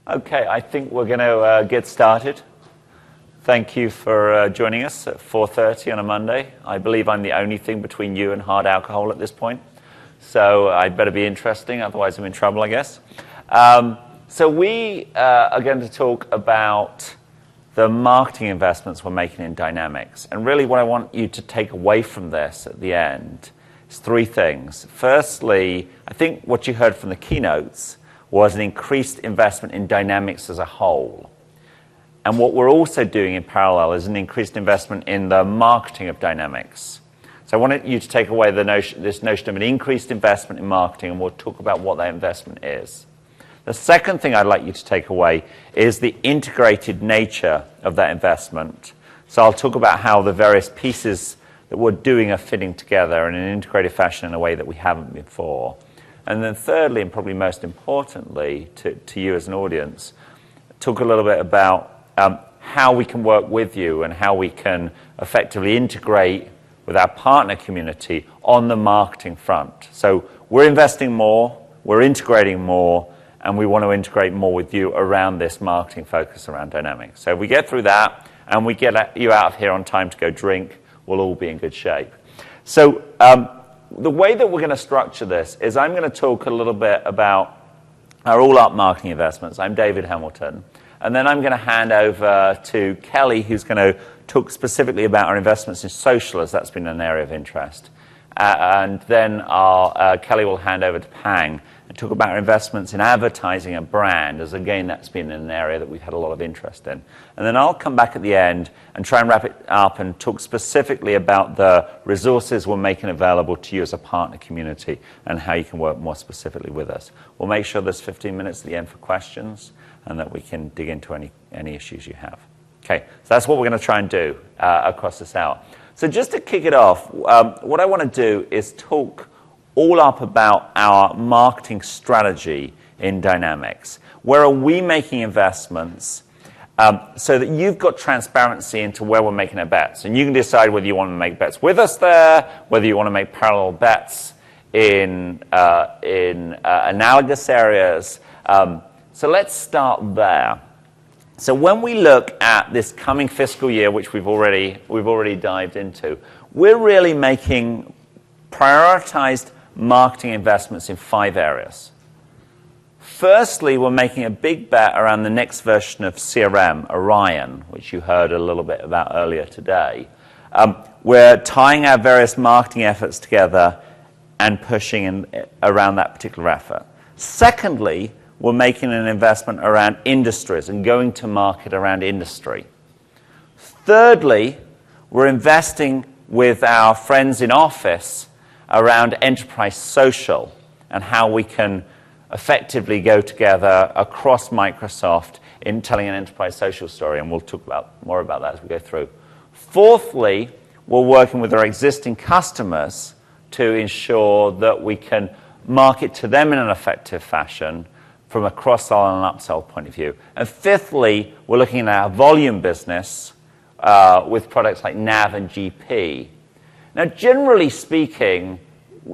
Okay, I think we're going to get started. Thank you for joining us at 4:30 on a Monday. I believe I'm the only thing between you and hard alcohol at this point, so I'd better be interesting, otherwise I'm in trouble, I guess. So we are going to talk about the marketing investments we're making in Dynamics. And really what I want you to take away from this at the end is three things. Firstly, I think what you heard from the keynotes was an increased investment in Dynamics as a whole. And what we're also doing in parallel is an increased investment in the marketing of Dynamics. So I wanted you to take away this notion of an increased investment in marketing, and we'll talk about what that investment is. The second thing I'd like you to take away is the integrated nature of that investment. So I'll talk about how the various pieces that we're doing are fitting together in an integrated fashion in a way that we haven't before. And then thirdly, and probably most importantly to you as an audience, talk a little bit about how we can work with you and how we can effectively integrate with our partner community on the marketing front. So we're investing more, we're integrating more, and we want to integrate more with you around this marketing focus around Dynamics. So if we get through that and we get you out of here on time to go drink, we'll all be in good shape. So the way that we're going to structure this is I'm going to talk a little bit about our all-up marketing investments. I'm David Hamilton. And then I'm going to hand over to Kelly, who's going to talk specifically about our investments in social, as that's been an area of interest. And then Kelly will hand over to Pang and talk about our investments in advertising and brand, as again, that's been an area that we've had a lot of interest in. And then I'll come back at the end and try and wrap it up and talk specifically about the resources we're making available to you as a partner community and how you can work more specifically with us. We'll make sure there's 15 minutes at the end for questions and that we can dig into any issues you have. Okay, so that's what we're going to try and do across this hour. So just to kick it off, what I want to do is talk all up about our marketing strategy in Dynamics. Where are we making investments so that you've got transparency into where we're making our bets? And you can decide whether you want to make bets with us there, whether you want to make parallel bets in analogous areas. So let's start there. So when we look at this coming fiscal year, which we've already dived into, we're really making prioritized marketing investments in 5 areas. Firstly, we're making a big bet around the next version of CRM, Orion, which you heard a little bit about earlier today. We're tying our various marketing efforts together and pushing around that particular effort. Secondly, we're making an investment around industries and going to market around industry. Thirdly, we're investing with our friends in Office around enterprise social and how we can effectively go together across Microsoft in telling an enterprise social story, and we'll talk more about that as we go through. Fourthly, we're working with our existing customers to ensure that we can market to them in an effective fashion from a cross-sell and upsell point of view. And fifthly, we're looking at our volume business with products like NAV and GP. Now, generally speaking,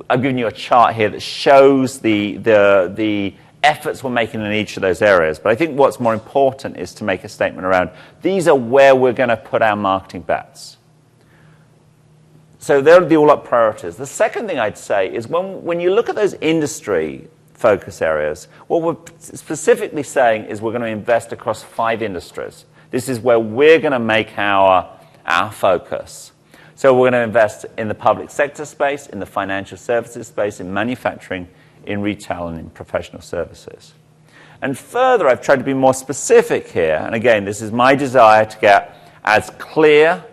I've given you a chart here that shows the efforts we're making in each of those areas. But I think what's more important is to make a statement around these are where we're going to put our marketing bets. So they're the all-up priorities. The second thing I'd say is when you look at those industry focus areas, what we're specifically saying is we're going to invest across 5 industries. This is where we're going to make our focus. So we're going to invest in the public sector space, in the financial services space, in manufacturing, in retail, and in professional services. And further, I've tried to be more specific here. And again, this is my desire to get as clear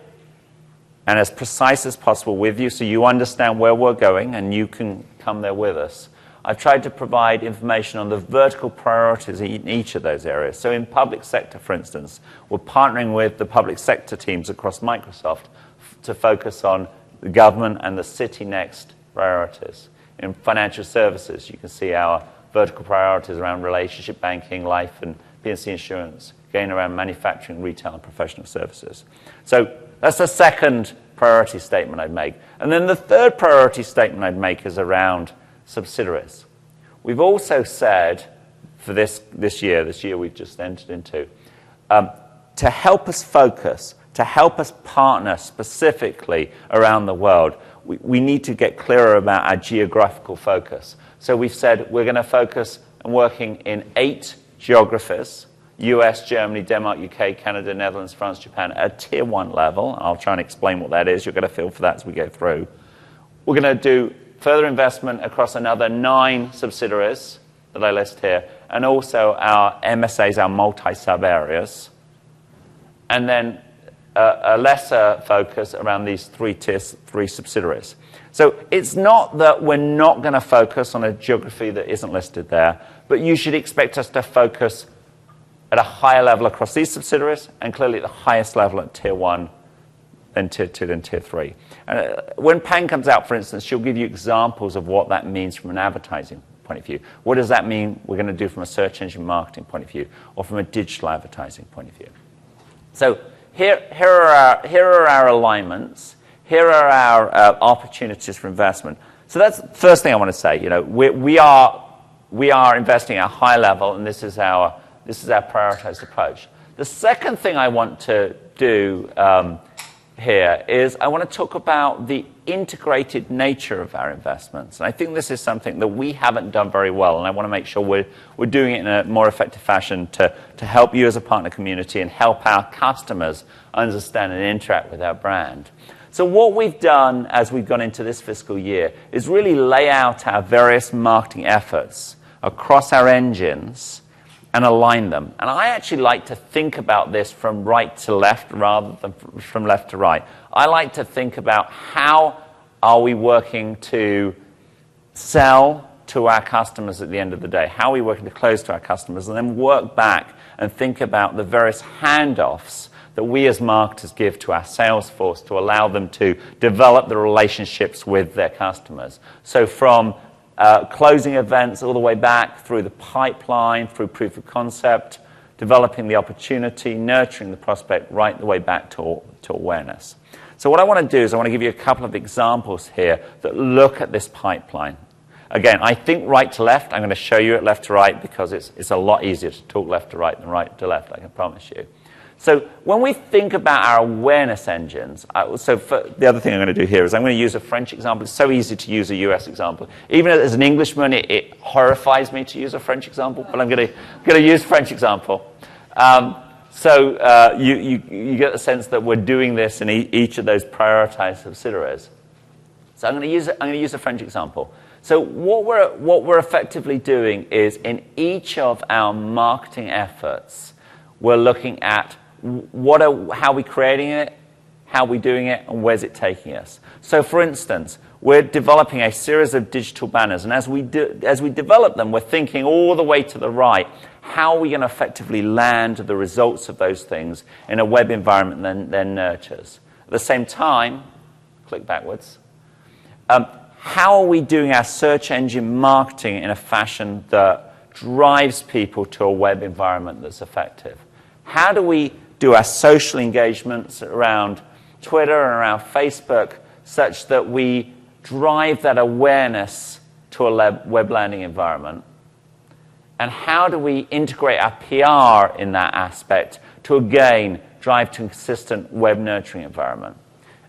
and as precise as possible with you so you understand where we're going and you can come there with us. I've tried to provide information on the vertical priorities in each of those areas. So in public sector, for instance, we're partnering with the public sector teams across Microsoft to focus on the government and the city next priorities. In financial services, you can see our vertical priorities around relationship banking, life and P&C insurance, again around manufacturing, retail and professional services. So that's the second priority statement I'd make. And then the third priority statement I'd make is around subsidiaries. We've also said for this year we've just entered into, to help us focus, to help us partner specifically around the world. We need to get clearer about our geographical focus. So we've said we're going to focus on working in 8 geographies: US, Germany, Denmark, UK, Canada, Netherlands, France, Japan, at a tier 1 level. I'll try and explain what that is. You'll get a feel for that as we go through. We're going to do further investment across another 9 subsidiaries that I list here, and also our MSAs, our multi-sub areas. And then a lesser focus around these 3 subsidiaries. So it's not that we're not going to focus on a geography that isn't listed there, but you should expect us to focus at a higher level across these subsidiaries, and clearly at the highest level at tier 1, then tier 2, then tier 3. And when Pang comes out, for instance, she'll give you examples of what that means from an advertising point of view. What does that mean we're going to do from a search engine marketing point of view, or from a digital advertising point of view? So here are our alignments. Here are our opportunities for investment. So that's the first thing I want to say. We are investing at a high level, and this is our prioritized approach. The second thing I want to do here is I want to talk about the integrated nature of our investments. And I think this is something that we haven't done very well, and I want to make sure we're doing it in a more effective fashion to help you as a partner community and help our customers understand and interact with our brand. So what we've done as we've gone into this fiscal year is really lay out our various marketing efforts across our engines and align them. And I actually like to think about this from right to left rather than from left to right. I like to think about how are we working to sell to our customers at the end of the day? How are we working to close to our customers? And then work back and think about the various handoffs that we as marketers give to our sales force to allow them to develop the relationships with their customers. So from closing events all the way back through the pipeline, through proof of concept, developing the opportunity, nurturing the prospect, right the way back to awareness. So what I want to do is I want to give you a couple of examples here that look at this pipeline. Again, I think right to left. I'm going to show you it left to right because it's a lot easier to talk left to right than right to left, I can promise you. So when we think about our awareness engines, the other thing I'm going to do here is I'm going to use a French example. It's so easy to use a US example. Even as an Englishman, it horrifies me to use a French example, but I'm going to use a French example. So you get the sense that we're doing this in each of those prioritized subsidiaries. So I'm going to use a French example. So what we're effectively doing is in each of our marketing efforts, we're looking at how are we creating it, how are we doing it, and where's it taking us. So, for instance, we're developing a series of digital banners, and as we develop them, we're thinking all the way to the right, how are we going to effectively land the results of those things in a web environment that nurtures. At the same time, click backwards, how are we doing our search engine marketing in a fashion that drives people to a web environment that's effective? How do we do our social engagements around Twitter and around Facebook such that we drive that awareness to a web landing environment? And how do we integrate our PR in that aspect to, again, drive to a consistent web nurturing environment?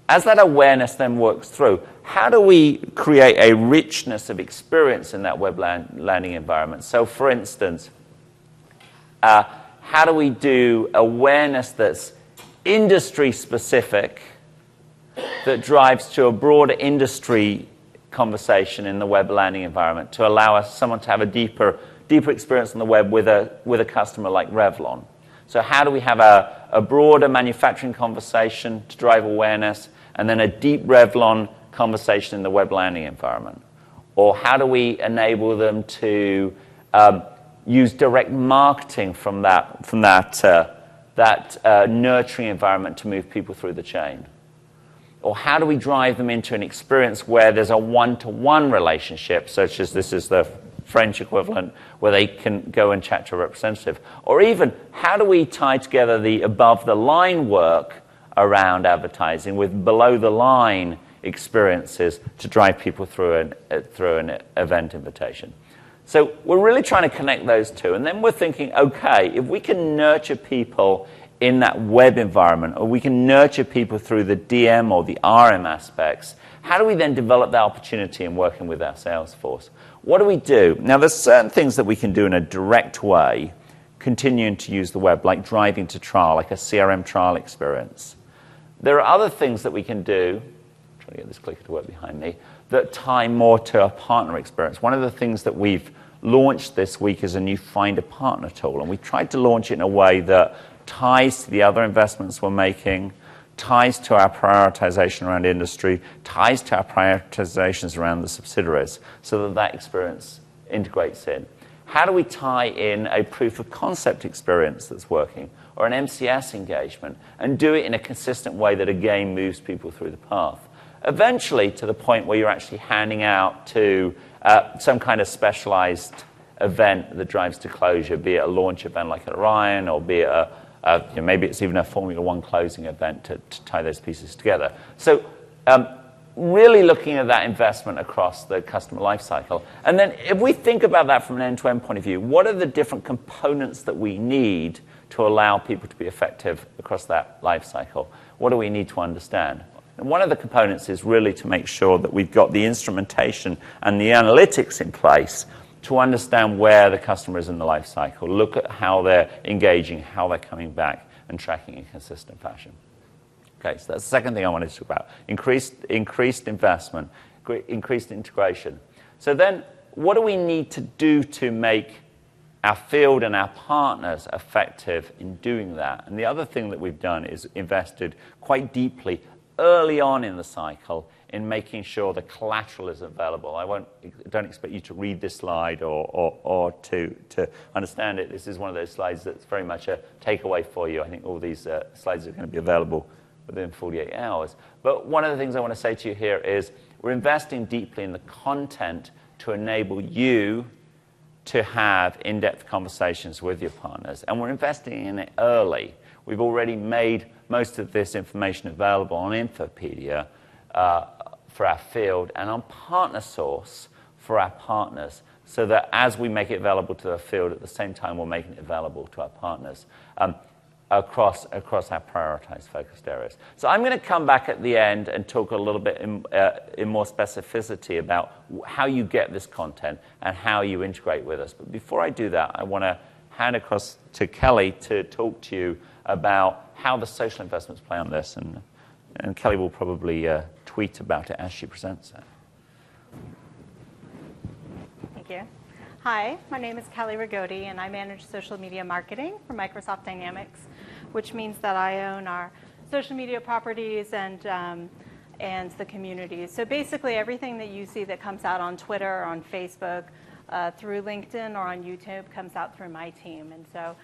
As that awareness then works through, how do we create a richness of experience in that web landing environment? So, for instance, how do we do awareness that's industry-specific, that drives to a broader industry conversation in the web landing environment to allow someone to have a deeper experience on the web with a customer like Revlon? So how do we have a broader manufacturing conversation to drive awareness and then a deep Revlon conversation in the web landing environment? Or how do we enable them to use direct marketing from that nurturing environment to move people through the chain? Or how do we drive them into an experience where there's a one-to-one relationship, such as this is the French equivalent, where they can go and chat to a representative? Or even, how do we tie together the above-the-line work around advertising with below-the-line experiences to drive people through an event invitation? So we're really trying to connect those two. And then we're thinking, okay, if we can nurture people in that web environment, or we can nurture people through the DM or the RM aspects, how do we then develop that opportunity in working with our sales force? What do we do? Now, there's certain things that we can do in a direct way, continuing to use the web, like driving to trial, like a CRM trial experience. There are other things that we can do, I'm trying to get this clicker to work behind me, that tie more to a partner experience. One of the things that we've launched this week is a new Find a Partner tool, and we tried to launch it in a way that ties to the other investments we're making, ties to our prioritization around industry, ties to our prioritizations around the subsidiaries, so that that experience integrates in. How do we tie in a proof of concept experience that's working, or an MCS engagement, and do it in a consistent way that, again, moves people through the path? Eventually, to the point where you're actually handing out to some kind of specialized event that drives to closure, be it a launch event like at Orion, or be it maybe it's even a Formula One closing event to tie those pieces together. So really looking at that investment across the customer lifecycle. And then if we think about that from an end-to-end point of view, what are the different components that we need to allow people to be effective across that lifecycle? What do we need to understand? And one of the components is really to make sure that we've got the instrumentation and the analytics in place to understand where the customer is in the life cycle, look at how they're engaging, how they're coming back, and tracking in consistent fashion. Okay, so that's the second thing I wanted to talk about. Increased investment, increased integration. So then, what do we need to do to make our field and our partners effective in doing that? And the other thing that we've done is invested quite deeply early on in the cycle in making sure the collateral is available. Don't expect you to read this slide or to understand it. This is one of those slides that's very much a takeaway for you. I think all these slides are going to be available within 48 hours. But one of the things I want to say to you here is we're investing deeply in the content to enable you to have in-depth conversations with your partners. And we're investing in it early. We've already made most of this information available on Infopedia for our field and on PartnerSource for our partners, so that as we make it available to the field, at the same time we're making it available to our partners across our prioritized focused areas. So I'm going to come back at the end and talk a little bit in more specificity about how you get this content and how you integrate with us. But before I do that, I want to hand across to Kelly to talk to you about how the social investments play on this. And Kelly will probably tweet about it as she presents it. Thank you. Hi, my name is Kelly Rigoti, and I manage social media marketing for Microsoft Dynamics, which means that I own our social media properties and the communities. So basically, everything that you see that comes out on Twitter or on Facebook, through LinkedIn or on YouTube comes out through my team. And so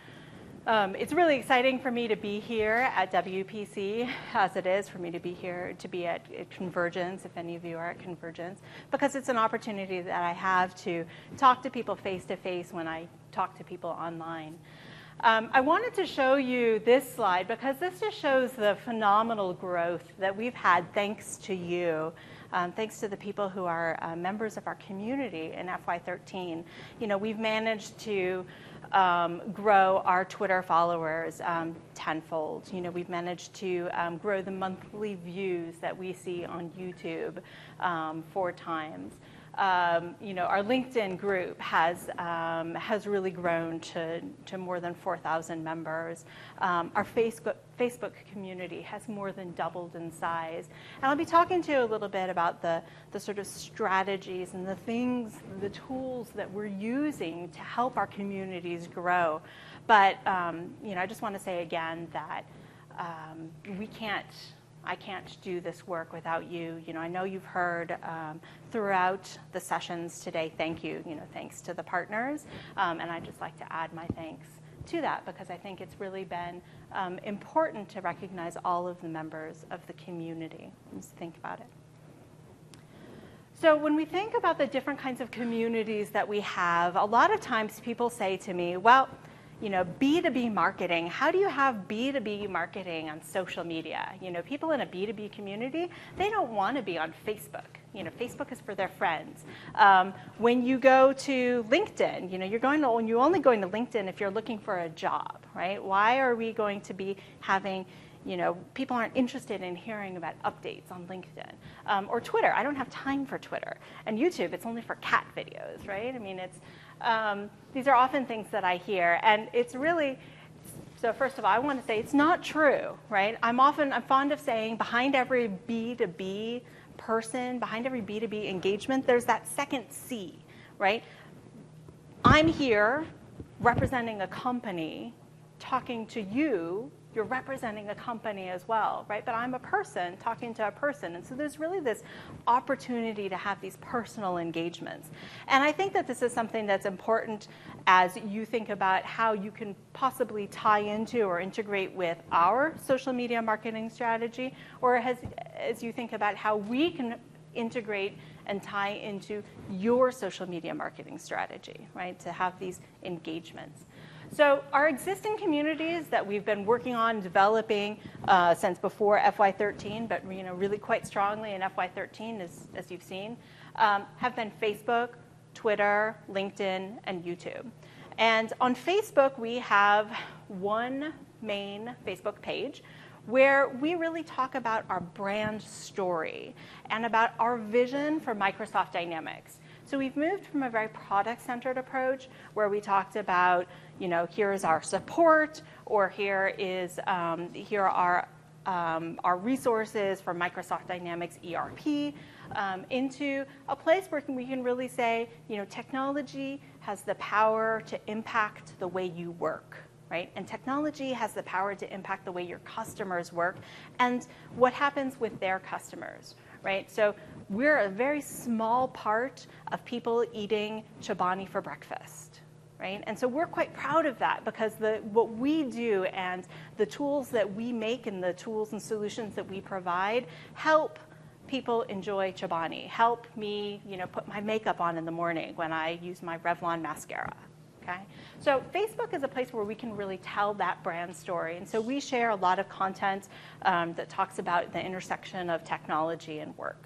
it's really exciting for me to be here at WPC, as it is for me to be here, to be at Convergence, if any of you are at Convergence, because it's an opportunity that I have to talk to people face-to-face when I talk to people online. I wanted to show you this slide because this just shows the phenomenal growth that we've had thanks to you. Thanks to the people who are members of our community in FY13. You know, we've managed to grow our Twitter followers tenfold. You know, we've managed to grow the monthly views that we see on YouTube 4 times. You know, our LinkedIn group has really grown to more than 4,000 members. Our Facebook community has more than doubled in size. And I'll be talking to you a little bit about the sort of strategies and the tools that we're using to help our communities grow. But you know, I just want to say again that I can't do this work without you. You know, I know you've heard throughout the sessions today, thank you. You know, thanks to the partners, and I'd just like to add my thanks to that because I think it's really been important to recognize all of the members of the community. Let's think about it. So when we think about the different kinds of communities that we have, a lot of times people say to me, well, you know, B2B marketing, how do you have B2B marketing on social media? You know, people in a B2B community, they don't want to be on Facebook. Facebook is for their friends. When you go to LinkedIn, you're only going to LinkedIn if you're looking for a job, right? Why are we going to be having, people aren't interested in hearing about updates on LinkedIn. Or Twitter, I don't have time for Twitter. And YouTube, it's only for cat videos, right? I mean, these are often things that I hear, and it's really, so first of all, I want to say it's not true, right? I'm fond of saying behind every B2B person, behind every B2B engagement, there's that second C, right? I'm here representing a company, talking to you, you're representing a company as well, right? But I'm a person talking to a person. And so there's really this opportunity to have these personal engagements. And I think that this is something that's important as you think about how you can possibly tie into or integrate with our social media marketing strategy, or as you think about how we can integrate and tie into your social media marketing strategy, right? To have these engagements. So our existing communities that we've been working on developing since before FY13, but really quite strongly in FY13, as you've seen, have been Facebook, Twitter, LinkedIn, and YouTube. And on Facebook, we have one main Facebook page where we really talk about our brand story and about our vision for Microsoft Dynamics. So we've moved from a very product-centered approach where we talked about, here is our support, or here are our resources for Microsoft Dynamics ERP, into a place where we can really say, technology has the power to impact the way you work. Right? And technology has the power to impact the way your customers work and what happens with their customers. Right? So we're a very small part of people eating Chobani for breakfast. Right? And so we're quite proud of that because what we do and the tools that we make and the tools and solutions that we provide help people enjoy Chobani, help me put my makeup on in the morning when I use my Revlon mascara. Okay? So Facebook is a place where we can really tell that brand story. And so we share a lot of content that talks about the intersection of technology and work.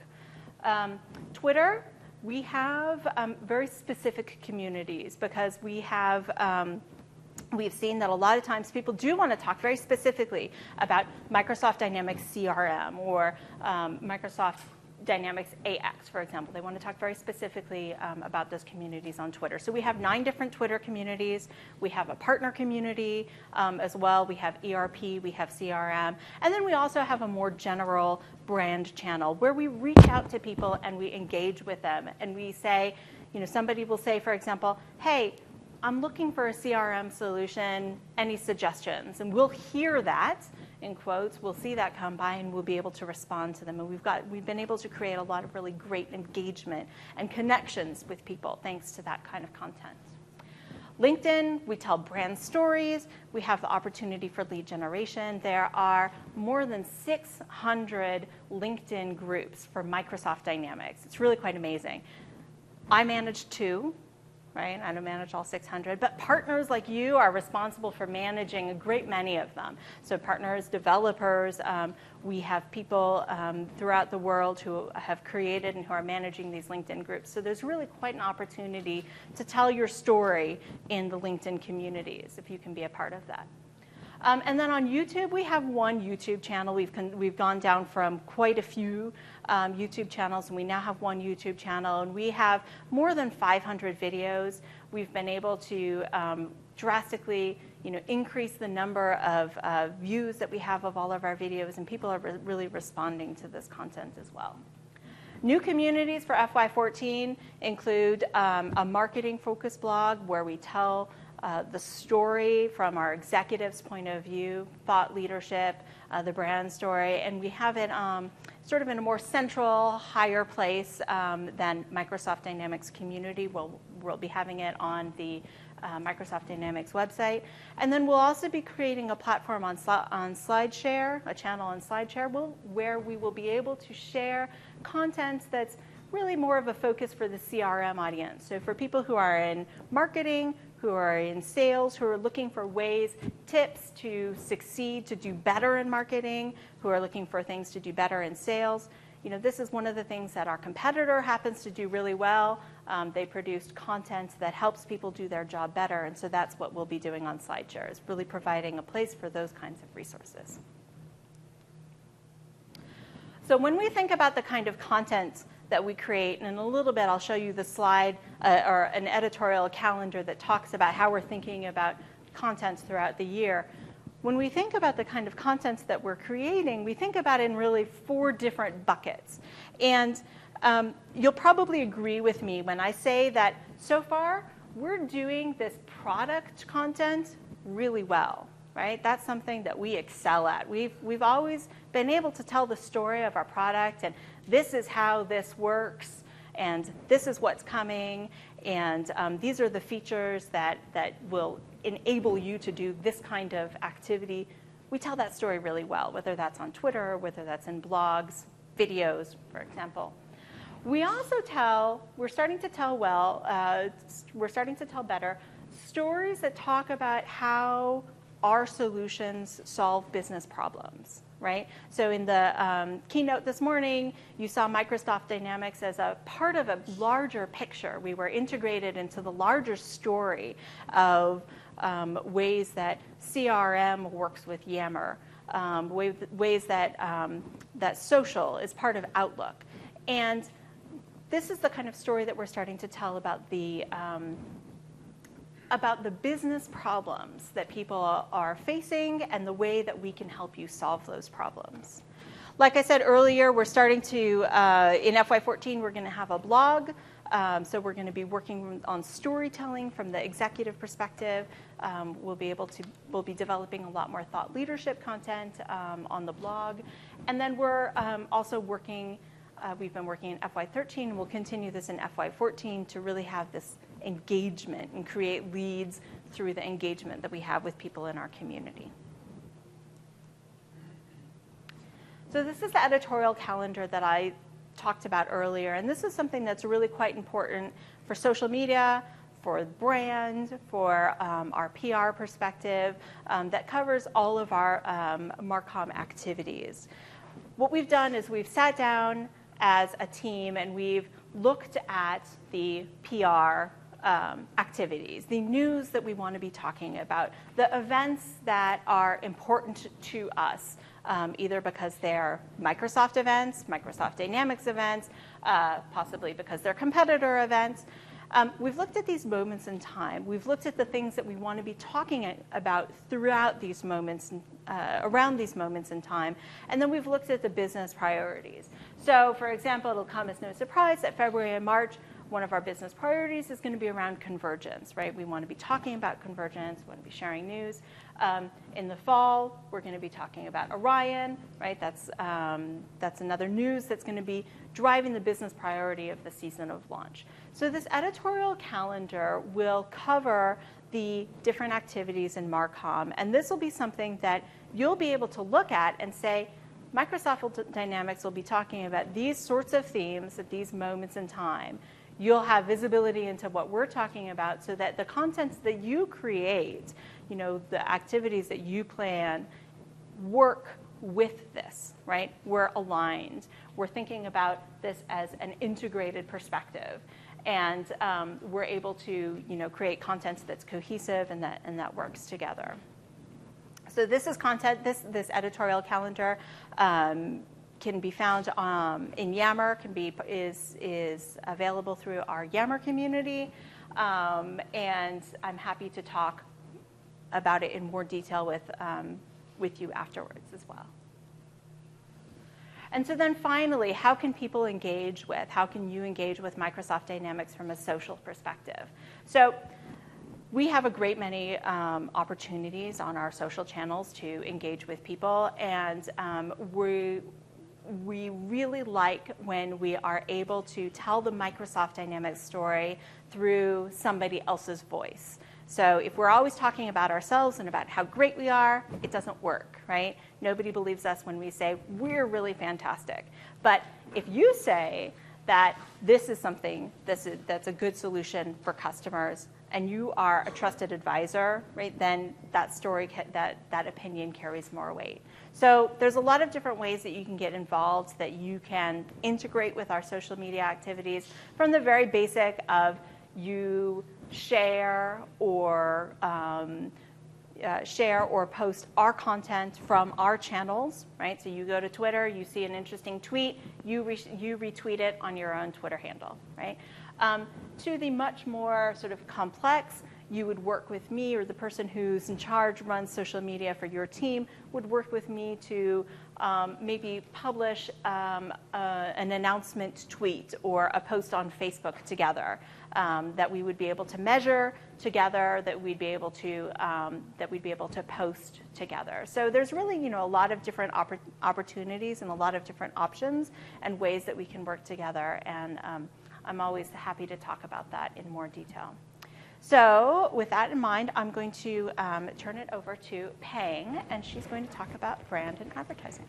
Twitter, we have very specific communities because we've seen that a lot of times people do want to talk very specifically about Microsoft Dynamics CRM or Microsoft Dynamics AX, for example. They want to talk very specifically about those communities on Twitter. So we have 9 different Twitter communities. We have a partner community as well. We have ERP, we have CRM. And then we also have a more general brand channel where we reach out to people and we engage with them. And we say, somebody will say, for example, hey, I'm looking for a CRM solution. Any suggestions? And we'll hear that in quotes. We'll see that come by and we'll be able to respond to them. And we've been able to create a lot of really great engagement and connections with people thanks to that kind of content. LinkedIn, we tell brand stories. We have the opportunity for lead generation. There are more than 600 LinkedIn groups for Microsoft Dynamics. It's really quite amazing. I manage 2. Right? I don't manage all 600, but partners like you are responsible for managing a great many of them. So partners, developers, we have people throughout the world who have created and who are managing these LinkedIn groups. So there's really quite an opportunity to tell your story in the LinkedIn communities if you can be a part of that. And then on YouTube, we have one YouTube channel. We've gone down from quite a few YouTube channels, and we now have one YouTube channel. And we have more than 500 videos. We've been able to drastically increase the number of views that we have of all of our videos, and people are really responding to this content as well. New communities for FY14 include a marketing focus blog where we tell the story from our executives' point of view, thought leadership, the brand story, and we have it sort of in a more central, higher place than Microsoft Dynamics Community. We'll be having it on the Microsoft Dynamics website. And then we'll also be creating a platform on SlideShare, a channel on SlideShare, where we will be able to share content that's really more of a focus for the CRM audience. So for people who are in marketing, who are in sales, who are looking for ways, tips to succeed, to do better in marketing, who are looking for things to do better in sales, this is one of the things that our competitor happens to do really well. They produced content that helps people do their job better, and so that's what we'll be doing on SlideShare, is really providing a place for those kinds of resources. So when we think about the kind of content that we create, and in a little bit I'll show you the slide or an editorial calendar that talks about how we're thinking about content throughout the year. When we think about the kind of content that we're creating, we think about it in really 4 different buckets. And you'll probably agree with me when I say that so far we're doing this product content really well, right? That's something that we excel at. We've always been able to tell the story of our product, and this is how this works, and this is what's coming, and these are the features that will enable you to do this kind of activity. We tell that story really well, whether that's on Twitter, whether that's in blogs, videos, for example. We also we're starting to tell better stories that talk about how our solutions solve business problems, right? So in the keynote this morning, you saw Microsoft Dynamics as a part of a larger picture. We were integrated into the larger story of ways that CRM works with Yammer, ways that social is part of Outlook. And this is the kind of story that we're starting to tell about the business problems that people are facing and the way that we can help you solve those problems. Like I said earlier, we're starting to, in FY14, we're going to have a blog. So we're going to be working on storytelling from the executive perspective. We'll be developing a lot more thought leadership content on the blog. And then we're also working, we've been working in FY13, and we'll continue this in FY14 to really have this engagement and create leads through the engagement that we have with people in our community. So this is the editorial calendar that I talked about earlier, and this is something that's really quite important for social media, for brand, for our PR perspective, that covers all of our Marcom activities. What we've done is we've sat down as a team and we've looked at the PR activities, the news that we want to be talking about, the events that are important to us, either because they're Microsoft events, Microsoft Dynamics events, possibly because they're competitor events. We've looked at these moments in time. We've looked at the things that we want to be talking about throughout these moments, around these moments in time, and then we've looked at the business priorities. So, for example, it'll come as no surprise that February and March, one of our business priorities is going to be around convergence, right? We want to be talking about convergence. We want to be sharing news. In the fall, we're going to be talking about Orion, right? That's another news that's going to be driving the business priority of the season of launch. So this editorial calendar will cover the different activities in Marcom, and this will be something that you'll be able to look at and say, Microsoft Dynamics will be talking about these sorts of themes at these moments in time. You'll have visibility into what we're talking about so that the contents that you create, the activities that you plan, work with this, right? We're aligned. We're thinking about this as an integrated perspective. And we're able to create content that's cohesive and that works together. So this is content, this editorial calendar can be found in Yammer, is available through our Yammer community, and I'm happy to talk about it in more detail with you afterwards as well. And so then finally, how can people engage with, how can you engage with Microsoft Dynamics from a social perspective? So we have a great many opportunities on our social channels to engage with people, and we really like when we are able to tell the Microsoft Dynamics story through somebody else's voice. So if we're always talking about ourselves and about how great we are, it doesn't work, right? Nobody believes us when we say we're really fantastic. But if you say that this is something that's a good solution for customers, and you are a trusted advisor, right, then that story, that opinion carries more weight. So there's a lot of different ways that you can get involved, that you can integrate with our social media activities, from the very basic of you share or post our content from our channels, right? So you go to Twitter, you see an interesting tweet, you retweet it on your own Twitter handle, right? To the much more sort of complex, you would work with me, or the person who's in charge, runs social media for your team, would work with me to maybe publish an announcement tweet or a post on Facebook together that we would be able to measure together, that we'd be able to post together. So there's really, a lot of different opportunities and a lot of different options and ways that we can work together, and I'm always happy to talk about that in more detail. So with that in mind, I'm going to turn it over to Peng, and she's going to talk about brand and advertising.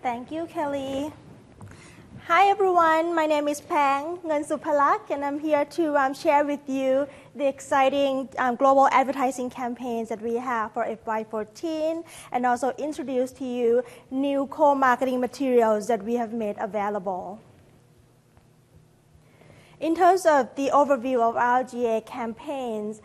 Thank you, Kelly. Hi, everyone. My name is Peng Nguyen-Supalak, and I'm here to share with you the exciting global advertising campaigns that we have for FY14, and also introduce to you new co-marketing materials that we have made available. In terms of the overview of our GA campaigns,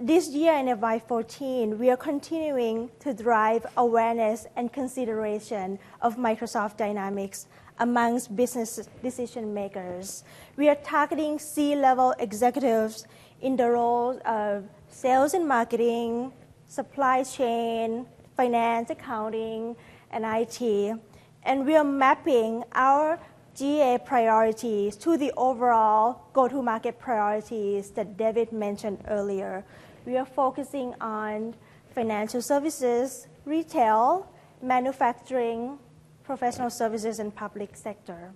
this year in FY14, we are continuing to drive awareness and consideration of Microsoft Dynamics amongst business decision makers. We are targeting C-level executives in the roles of sales and marketing, supply chain, finance, accounting, and IT. And we are mapping our GA priorities to the overall go-to-market priorities that David mentioned earlier. We are focusing on financial services, retail, manufacturing, professional services, and public sector.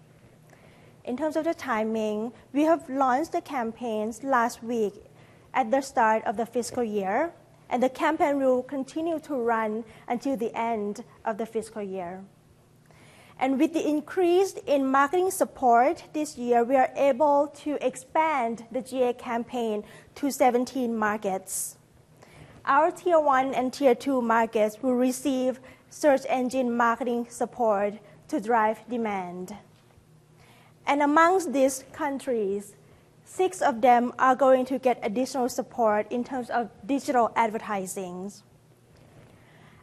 In terms of the timing, we have launched the campaigns last week at the start of the fiscal year, and the campaign will continue to run until the end of the fiscal year. And with the increase in marketing support this year, we are able to expand the GA campaign to 17 markets. Our Tier 1 and Tier 2 markets will receive search engine marketing support to drive demand. And amongst these countries, 6 of them are going to get additional support in terms of digital advertising.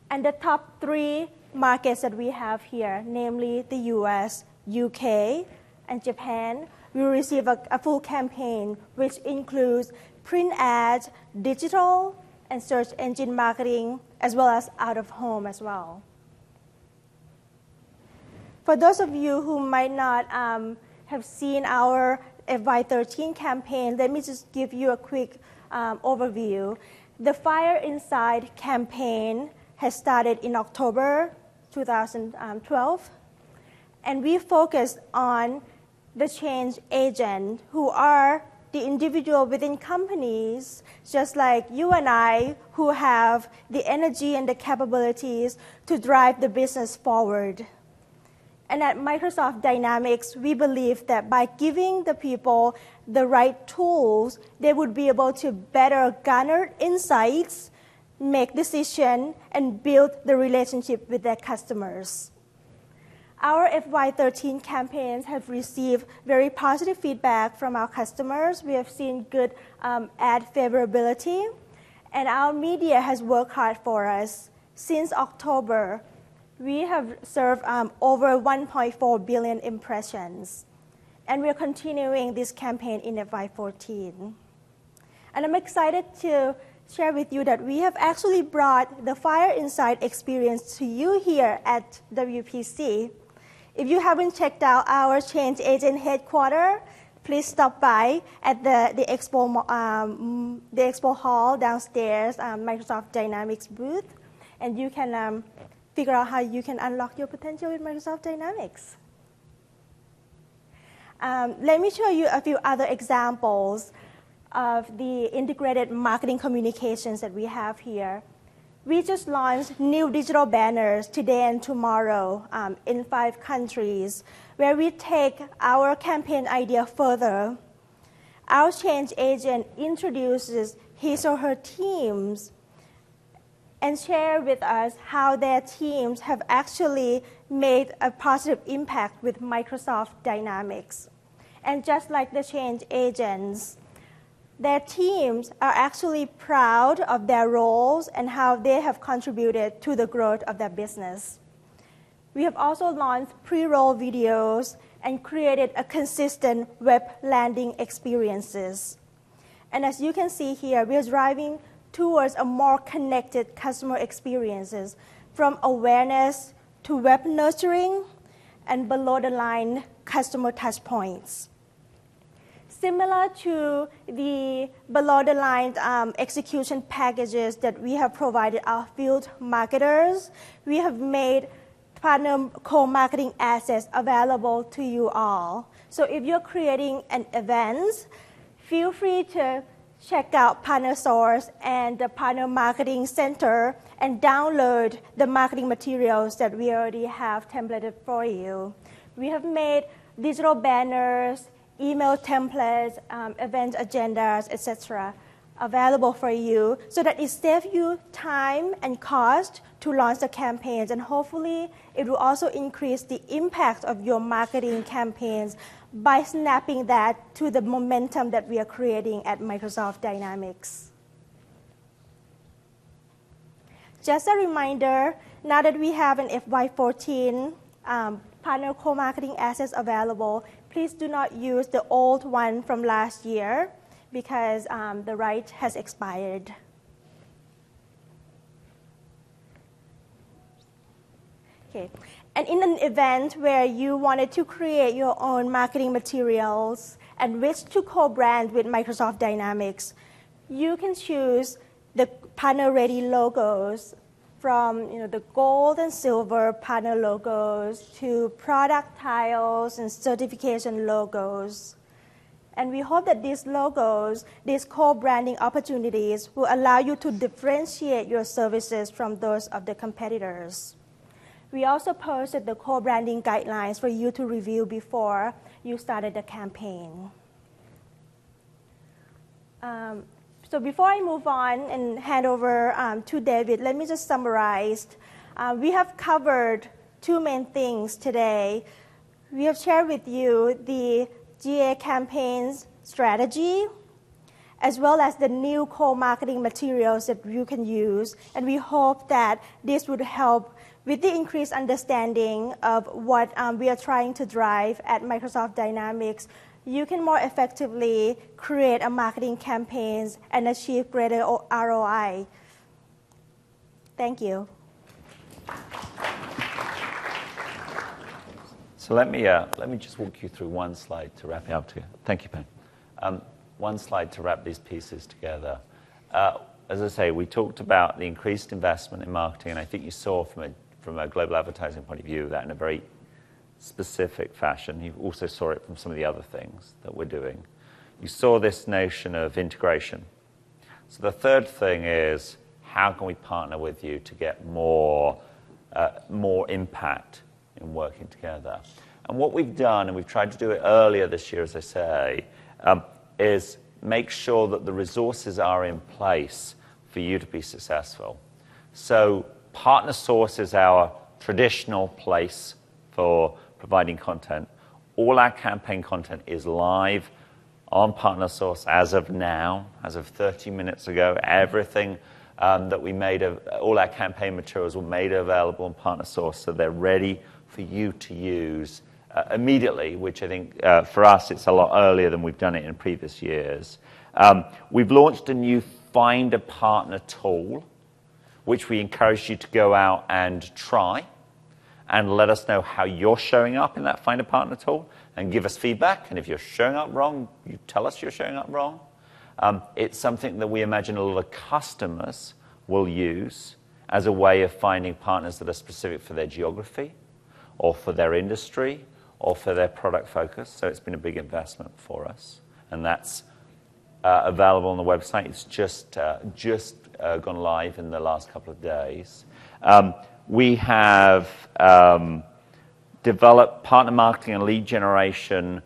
And the top 3 markets that we have here, namely the US, UK, and Japan, will receive a full campaign which includes print ads, digital, and search engine marketing, as well as out of home as well. For those of you who might not have seen our FY13 campaign, let me just give you a quick overview. The Fire Inside campaign has started in October 2012, and we focused on the change agent, who are the individual within companies, just like you and I, who have the energy and the capabilities to drive the business forward. And at Microsoft Dynamics, we believe that by giving the people the right tools, they would be able to better garner insights, make decisions, and build the relationship with their customers. Our FY13 campaigns have received very positive feedback from our customers. We have seen good ad favorability, and our media has worked hard for us. Since October, we have served over 1.4 billion impressions, and we're continuing this campaign in FY14. And I'm excited to share with you that we have actually brought the Fire Inside experience to you here at WPC. If you haven't checked out our change agent headquarters, please stop by at the expo hall downstairs, Microsoft Dynamics booth, and you can figure out how you can unlock your potential with Microsoft Dynamics. Let me show you a few other examples of the integrated marketing communications that we have here. We just launched new digital banners today and tomorrow in 5 countries, where we take our campaign idea further. Our change agent introduces his or her teams and share with us how their teams have actually made a positive impact with Microsoft Dynamics. And just like the change agents, their teams are actually proud of their roles and how they have contributed to the growth of their business. We have also launched pre-roll videos and created a consistent web landing experiences. And as you can see here, we are driving towards a more connected customer experiences, from awareness to web nurturing and below the line customer touch points. Similar to the below-the-line execution packages that we have provided our field marketers, we have made partner co-marketing assets available to you all. So if you're creating an event, feel free to check out Partner Source and the Partner Marketing Center and download the marketing materials that we already have templated for you. We have made digital banners, email templates, event agendas, etc., available for you so that it saves you time and cost to launch the campaigns. And hopefully, it will also increase the impact of your marketing campaigns by snapping that to the momentum that we are creating at Microsoft Dynamics. Just a reminder, now that we have an FY14 partner co-marketing assets available, please do not use the old one from last year because the right has expired. Okay. And in an event where you wanted to create your own marketing materials and wish to co-brand with Microsoft Dynamics, you can choose the partner-ready logos from the gold and silver partner logos to product tiles and certification logos. And we hope that these logos, these co-branding opportunities, will allow you to differentiate your services from those of the competitors. We also posted the co-branding guidelines for you to review before you started the campaign. So before I move on and hand over to David, let me just summarize. We have covered 2 main things today. We have shared with you the GA campaigns strategy, as well as the new co-marketing materials that you can use. And we hope that this would help with the increased understanding of what we are trying to drive at Microsoft Dynamics. You can more effectively create a marketing campaigns and achieve greater ROI. Thank you. So let me just walk you through one slide to wrap it up. Thank you, Pen. One slide to wrap these pieces together. As I say, we talked about the increased investment in marketing, and I think you saw from a global advertising point of view that in a very specific fashion. You also saw it from some of the other things that we're doing. You saw this notion of integration. So the third thing is, how can we partner with you to get more impact in working together? And what we've done, and we've tried to do it earlier this year, as I say, is make sure that the resources are in place for you to be successful. So Partner Source is our traditional place for providing content. All our campaign content is live on Partner Source as of now, as of 30 minutes ago. Everything that we made, all our campaign materials were made available on Partner Source, so they're ready for you to use immediately, which I think for us it's a lot earlier than we've done it in previous years. We've launched a new Find a Partner tool, which we encourage you to go out and try and let us know how you're showing up in that Find a Partner tool and give us feedback. And if you're showing up wrong, you tell us you're showing up wrong. It's something that we imagine a lot of customers will use as a way of finding partners that are specific for their geography or for their industry or for their product focus. So it's been a big investment for us. And that's available on the website. It's just gone live in the last couple of days. We have developed partner marketing and lead generation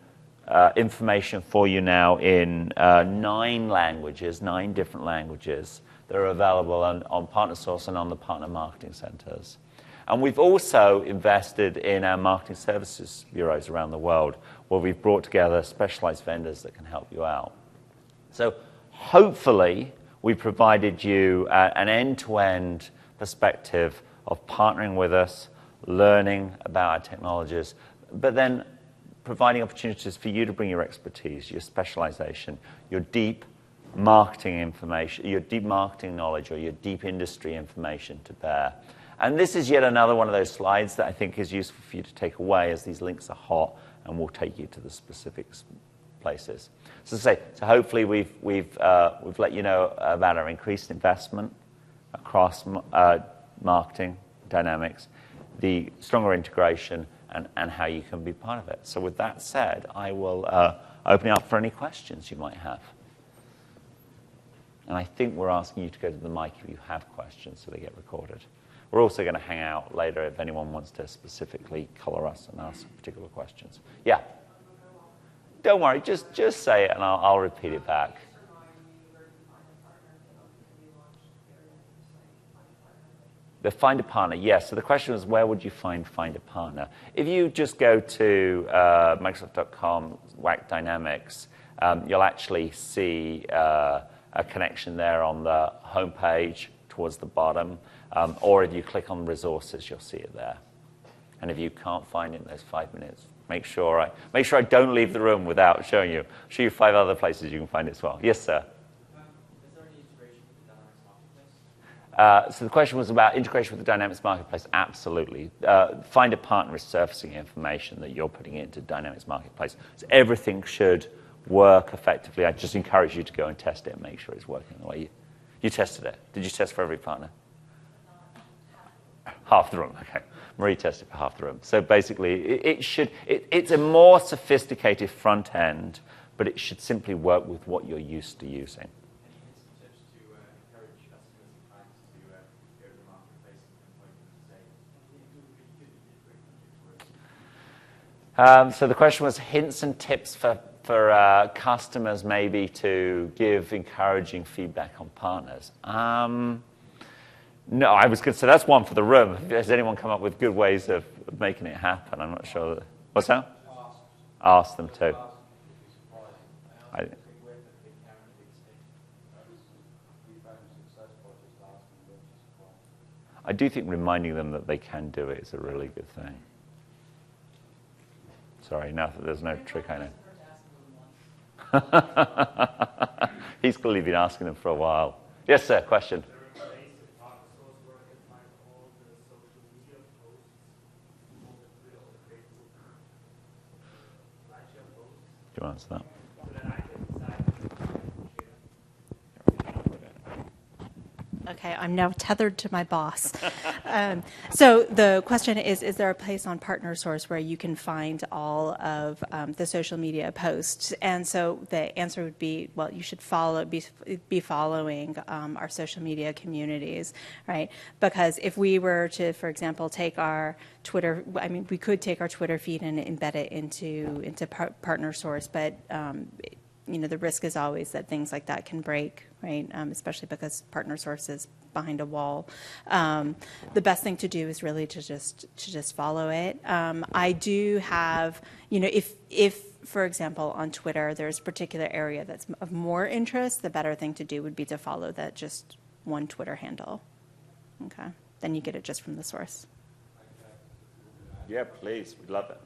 information for you now in 9 languages, 9 different languages that are available on PartnerSource and on the partner marketing centers. And we've also invested in our marketing services bureaus around the world, where we've brought together specialized vendors that can help you out. So hopefully we provided you an end-to-end perspective of partnering with us, learning about our technologies, but then providing opportunities for you to bring your expertise, your specialization, your deep marketing information, your deep marketing knowledge, or your deep industry information to bear. And this is yet another one of those slides that I think is useful for you to take away, as these links are hot and will take you to the specific places. So hopefully we've let you know about our increased investment across marketing dynamics, the stronger integration, and how you can be part of it. So with that said, I will open it up for any questions you might have. And I think we're asking you to go to the mic if you have questions, so they get recorded. We're also going to hang out later if anyone wants to specifically color us and ask particular questions. Yeah. Don't worry, just say it and I'll repeat it back. The Find a Partner, yes. So the question was, where would you find a Partner? If you just go to Microsoft.com/WAC Dynamics, you'll actually see a connection there on the home page towards the bottom. Or if you click on resources, you'll see it there. And if you can't find it in those 5 minutes, make sure I don't leave the room without showing you. I'll show you 5 other places you can find it as well. Yes, sir. Is there any integration with the Dynamics Marketplace? So the question was about integration with the Dynamics Marketplace. Absolutely. Find a Partner is surfacing information that you're putting into Dynamics Marketplace. So everything should work effectively. I just encourage you to go and test it and make sure it's working the way you tested it. Did you test for every partner? Half the room, okay. Marie tested for half the room. So basically, it's a more sophisticated front end, but it should simply work with what you're used to using. Any tips to encourage customers and clients to go to the marketplace and point them to say, So the question was hints and tips for customers maybe to give encouraging feedback on partners. No, I was going to say that's one for the room. Has anyone come up with good ways of making it happen? I'm not sure. What's that? Ask them to. I do think reminding them that they can do it is a really good thing. Sorry, now that there's no trick, I know. He's clearly been asking them for a while. Yes, sir, question. Do you answer that? Okay, I'm now tethered to my boss. So the question is there a place on PartnerSource where you can find all of the social media posts? And so the answer would be, well, you should be following our social media communities, right? Because if we were to, for example, take our Twitter, we could take our Twitter feed and embed it into PartnerSource, but the risk is always that things like that can break, right? Especially because PartnerSource is behind a wall. The best thing to do is really to just follow it. I do have, if for example on Twitter there's a particular area that's of more interest, the better thing to do would be to follow that just one Twitter handle. Okay, then you get it just from the source. Yeah, please, we'd love it.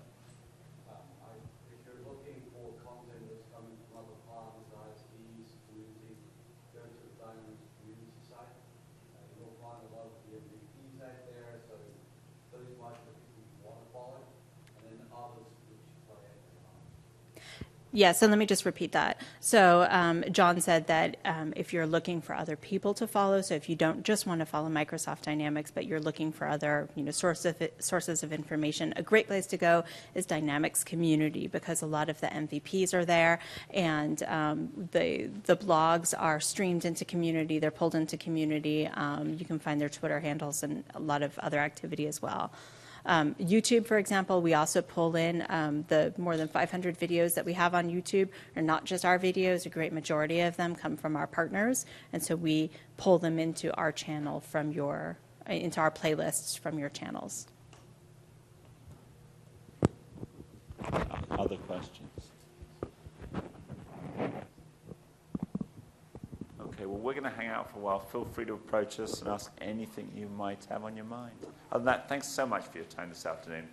Yeah, so let me just repeat that. So John said that if you're looking for other people to follow, so if you don't just want to follow Microsoft Dynamics, but you're looking for other sources of information, a great place to go is Dynamics Community, because a lot of the MVPs are there, and the blogs are streamed into Community, they're pulled into Community. You can find their Twitter handles and a lot of other activity as well. YouTube, for example, we also pull in the more than 500 videos that we have on YouTube are not just our videos. A great majority of them come from our partners, and so we pull them into our channel into our playlists from your channels. Other questions? Okay, well, we're going to hang out for a while. Feel free to approach us and ask anything you might have on your mind. Other than that, thanks so much for your time this afternoon.